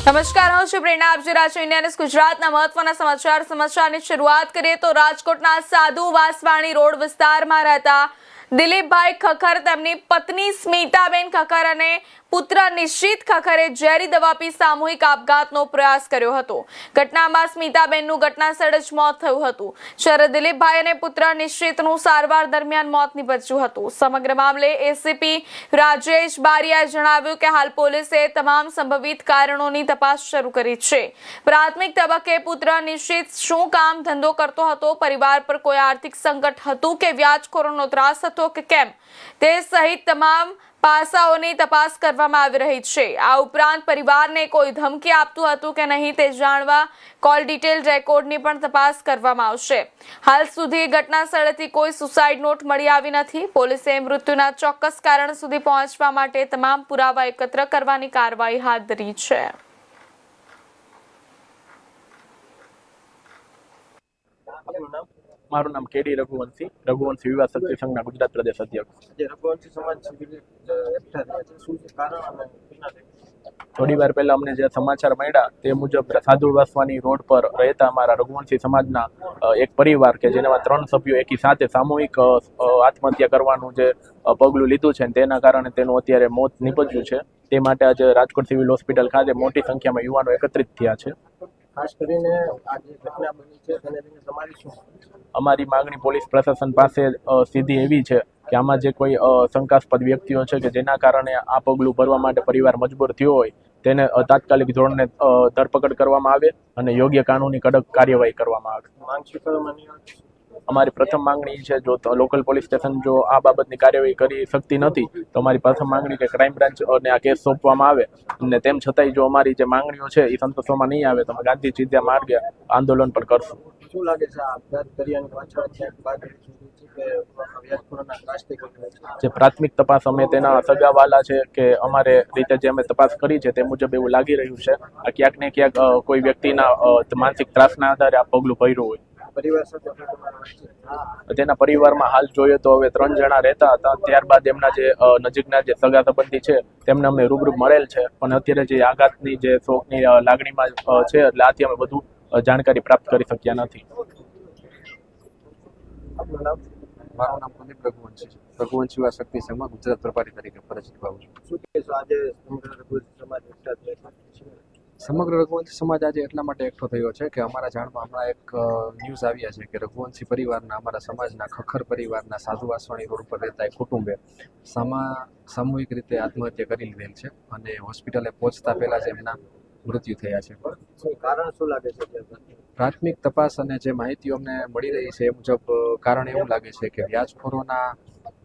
નમસ્કાર, હું છું પ્રેરણા. આપ જોઈ રહ્યા છો ઇન્ડિયા ન્યૂઝ ગુજરાતના મહત્વના સમાચારની શરૂઆત કરીએ તો રાજકોટના સાધુ વાસવાણી રોડ વિસ્તારમાં રહેતા દિલીપભાઈ ખખર, તેમની પત્ની સ્મિતાબેન ખખર અને પુત્ર નિશ્ચિત ખખરે ઝેરી દવા પી સામૂહિક આપઘાતનો પ્રયાસ કર્યો હતો. ઘટનામાં સ્મિતાબેનનું ઘટનાસ્થળે જ મોત થયું હતું, જ્યારે દિલીપભાઈ અને પુત્ર નિશ્ચિતનું સારવાર દરમિયાન મોત નીપજ્યું હતું. સમગ્ર મામલે એસીપી રાજેશ બારિયાએ જણાવ્યું કે હાલ પોલીસે તમામ સંભવિત કારણોની તપાસ શરૂ કરી છે. પ્રાથમિક તબક્કે પુત્ર નિશ્ચિત શું કામ ધંધો કરતો હતો, પરિવાર પર કોઈ આર્થિક સંકટ હતું કે વ્યાજખોરોનો ત્રાસ હતો કે કેમ, તે સહિત તમામ પાસાઓની તપાસ કરવામાં આવી રહી છે. આ ઉપરાંત પરિવારને કોઈ ધમકી આપતું હતું કે નહીં તે જાણવા કોલ ડિટેલ રેકોર્ડની પણ તપાસ કરવામાં આવશે. હાલ સુધી ઘટના સ્થળેથી કોઈ સુસાઇડ નોટ મળી આવી નથી. પોલીસે મૃત્યુના ચોક્કસ કારણ સુધી પહોંચવા માટે તમામ પુરાવા એકત્ર કરવાની કાર્યવાહી હાથ ધરી છે. મારું નામ કેડી રઘુવંશી વિવાદ શક્તિ સંઘના ગુજરાત પ્રદેશ અધ્યક્ષ. થોડી વાર પહેલા અમને જે સમાચાર મળ્યા તે મુજબ સાધુ વાસવાની રોડ પર રહેતા અમારા રઘુવંશી સમાજના એક પરિવાર કે જેના 3 સભ્યો એકી સાથે સામૂહિક આત્મહત્યા કરવાનું જે પગલું લીધું છે, તેના કારણે તેનું અત્યારે મોત નીપજ્યું છે. તે માટે આજે રાજકોટ સિવિલ હોસ્પિટલ ખાતે મોટી સંખ્યામાં યુવાનો એકત્રિત થયા છે. ખાસ કરીને આ જે ઘટના બની છે તેને લઈને તમારી શું? અમારી માંગણી પોલીસ પ્રશાસન પાસે સીધી એવી છે કે આમાં જે કોઈ શંકાસ્પદ વ્યક્તિઓ છે કે જેના કારણે આ પગલું ભરવા માટે પરિવાર મજબૂર થયો હોય તેને તાત્કાલિક ધોરણે ધરપકડ કરવામાં આવે અને યોગ્ય કાનૂની કડક કાર્યવાહી કરવામાં આવે. માંગ સ્વીકારવાની અમારી પ્રથમ માંગણી છે, જો લોકલ પોલીસ સ્ટેશન જો આ બાબતની કાર્યવાહી કરી શકતી નથી તો અમારી પ્રથમ માંગણી કે ક્રાઇમ બ્રાન્ચ અને આ કેસ સોંપવામાં આવે. અને તેમ છતાંય જો અમારી જે માંગણીઓ છે એ સંતોષવામાં નહીં આવે તો અમે ગાંધી ચિંધ્યા માર્ગે આંદોલન પણ કરશું. શું લાગે છે આ આપઘાત કર્યાની પાછળ ક્યાંક બાદ કે વ્યાજખોરોના ત્રાસથી કર્યો છે? જે પ્રાથમિક તપાસ અમે તેના સગાવાલા છે કે અમારે રીતે જે અમે તપાસ કરી છે તે મુજબ એવું લાગી રહ્યું છે આ ક્યાંક ને ક્યાંક કોઈ વ્યક્તિના માનસિક ત્રાસના આધારે આ પગલું ભર્યું હોય. પરિવાર સાથે તેના પરિવારમાં હાલ જોઈએ તો હવે 3 જણા રહેતા હતા. ત્યારબાદ એમના જે નજીકના જે સગા સંબંધી છે તેમને અમને રૂબરૂ મળેલ છે, પણ અત્યારે જે આઘાતની જે શોકની લાગણીમાં છે એટલે આથી અમે વધુ જાણકારી પ્રાપ્ત કરી શક્યા નથી. આપનું નામ? મારું નામ પ્રદીપ રઘુવંશી વિવાદ શક્તિ સંઘમાં ગુજરાત પ્રભારી તરીકે ફરજ નિભાવું છું. શું કહેશો આજે સમગ્ર રઘુવંશી સમાજ એકઠા થયા છે? સમગ્ર રઘુવંશી સમાજ આજે એટલા માટે એકઠો થયો છે કે અમારા જાણમાં હમણાં એક ન્યૂઝ આવ્યા છે કે રઘુવંશી પરિવારના, અમારા સમાજના ખખર પરિવારના સાધુ વાસવાણી રોડ પર રહેતા એક કુટુંબે સામૂહિક રીતે આત્મહત્યા કરી લીધેલ છે અને હોસ્પિટલે પહોંચતા પહેલા જ એમના મૃત્યુ થયા છે. કારણ શું લાગે છે? પ્રાથમિક તપાસ અને જે માહિતીઓ અમને મળી રહી છે એ મુજબ કારણ એવું લાગે છે કે વ્યાજખોરોના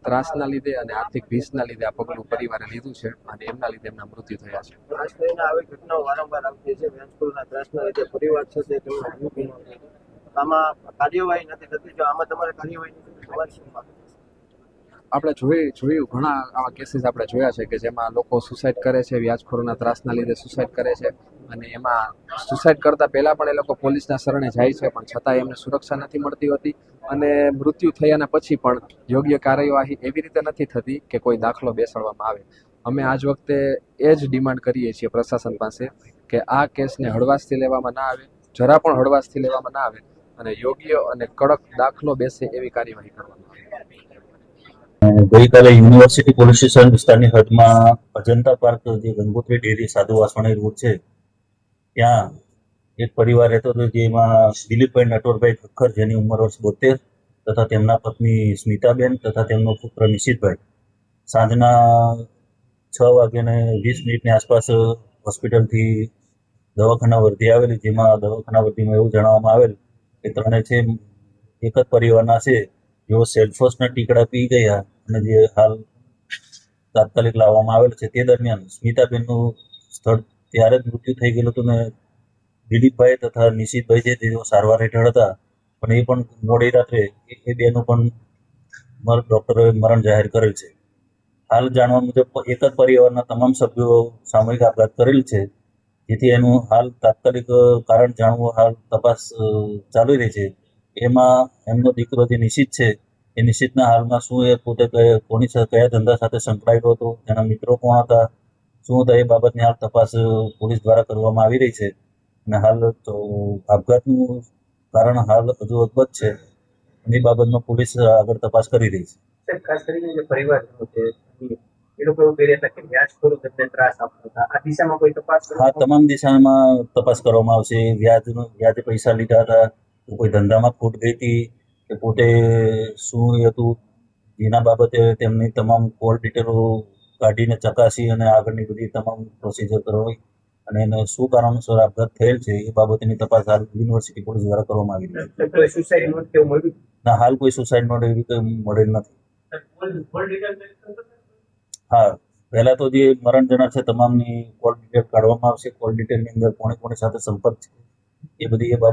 ત્રાસના લીધે અને આર્થિક ભીસના લીધે આ પગલું પરિવારે લીધું છે અને એમના લીધે એમના મૃત્યુ થયા છે. ખાસ કરીને આવી ઘટનાઓ વારંવાર આવતી છે. વ્યાજખોરોના ત્રાસના લીધે પરિવાર છે તે આમાં કાર્યવાહી નથી થતી. જો આમાં તમારે કાર્યવાહી નથી તમારી શું માંગ? આપણે જોયું ઘણા આવા કેસીસ આપણે જોયા છે કે જેમાં લોકો સુસાઇડ કરે છે, વ્યાજખોરોના ત્રાસના લીધે સુસાઇડ કરે છે અને એમાં સુસાઇડ કરતા પહેલા પણ એ લોકો પોલીસના શરણે જાય છે, પણ છતાં એમને સુરક્ષા નથી મળતી હોતી અને મૃત્યુ થયાના પછી પણ યોગ્ય કાર્યવાહી એવી રીતે નથી થતી કે કોઈ દાખલો બેસાડવામાં આવે. અમે આજ વખતે એ જ ડિમાન્ડ કરીએ છીએ પ્રશાસન પાસે કે આ કેસને હળવાશથી લેવામાં ના આવે, જરા પણ હળવાશથી લેવામાં ના આવે અને યોગ્ય અને કડક દાખલો બેસે એવી કાર્યવાહી કરવામાં આવે. ગઈકાલે યુનિવર્સિટી પોલીસ સ્ટેશન વિસ્તારની હદમાં અજંતા પાર્ક જે ગંગોત્રી ડેરી સાધુ વાસવાણી રોડ છે ત્યાં એક પરિવાર રહેતો હતો, જેમાં દિલીપભાઈ નટવરભાઈ ખખર જેની ઉંમર વર્ષ 72 તથા તેમના પત્ની સ્મિતાબેન તથા તેમનો પુત્ર નિશ્ચિતભાઈ સાંજના 6:20ની આસપાસ હોસ્પિટલથી દવાખાના વર્ધી આવેલી, જેમાં દવાખાના વર્ધીમાં એવું જણાવવામાં આવેલ કે 3 છે એક જ પરિવારના છે જેઓ સેલ્ફોસના ટીકડા પી ગયા અને જે હાલ તાત્કાલિક લાવવામાં આવેલ છે. તે દરમિયાન સ્મિતાબેનનું સ્થળ ત્યારે જ મૃત્યુ થઈ ગયેલું હતું ને દિલીપભાઈ તથા નિશિતભાઈ છે તેઓ સારવાર હેઠળ હતા, પણ એ પણ મોડી રાત્રે એ બેનું પણ ડૉક્ટરોએ મરણ જાહેર કરેલ છે. હાલ જાણવા મુજબ એક જ પરિવારના તમામ સભ્યો સામૂહિક આપઘાત કરેલ છે, જેથી એનું હાલ તાત્કાલિક કારણ જાણવું હાલ તપાસ ચાલી રહી છે. એમાં એમનો દીકરો જે નિશ્ચિત છે એ નિશ્ચિતના હાલમાં શું એ પોતે કોની કયા ધંધા સાથે સંકળાયેલો હતો, તેના મિત્રો કોણ હતા, શું હતા એ બાબતની હાલ તપાસ પોલીસ દ્વારા કરવામાં આવી રહી છે અને હાલ તો આપઘાતનું કારણ હાલ હજુ અજબત છે અને એ બાબતમાં પોલીસ આગળ તપાસ કરી રહી છે. સાહેબ, ખાસ કરીને જે પરિવારજનો છે એ લોકો એવું કહી રહ્યા હતા કે વ્યાજખોરો તેમને ત્રાસ આપતા હતા. આ દિશામાં કોઈ તપાસ આ તમામ દિશામાં તપાસ કરવામાં આવશે. વ્યાજે પૈસા લીધા હતા, તો કોઈ ધંધામાં ખોટ ગઈ હતી કે પોતે શું હતું, એના બાબતે તેમની તમામ કોલ ડિટેલો કાઢીને ચકાસી અને આગળની બધી તમામ પ્રોસિજર કરવી અને એને શું કારણોસર આપઘાત થયેલ છે એ બાબતની તપાસ હાલ યુનિવર્સિટી પોલીસ દ્વારા કરવામાં આવી રહી છે. કોઈ સુસાઇડ નોટ કેવું મળ્યું? ના, હાલ કોઈ સુસાઇડ નોટ એવી કંઈ મળેલ નથી. હા, પહેલા તો જે મરણ જનાર છે તમામની કોલ ડિટેલ કાઢવામાં આવશે. કોલ ડિટેલની અંદર કોની સાથે સંપર્ક છે એ બધી એ બાબત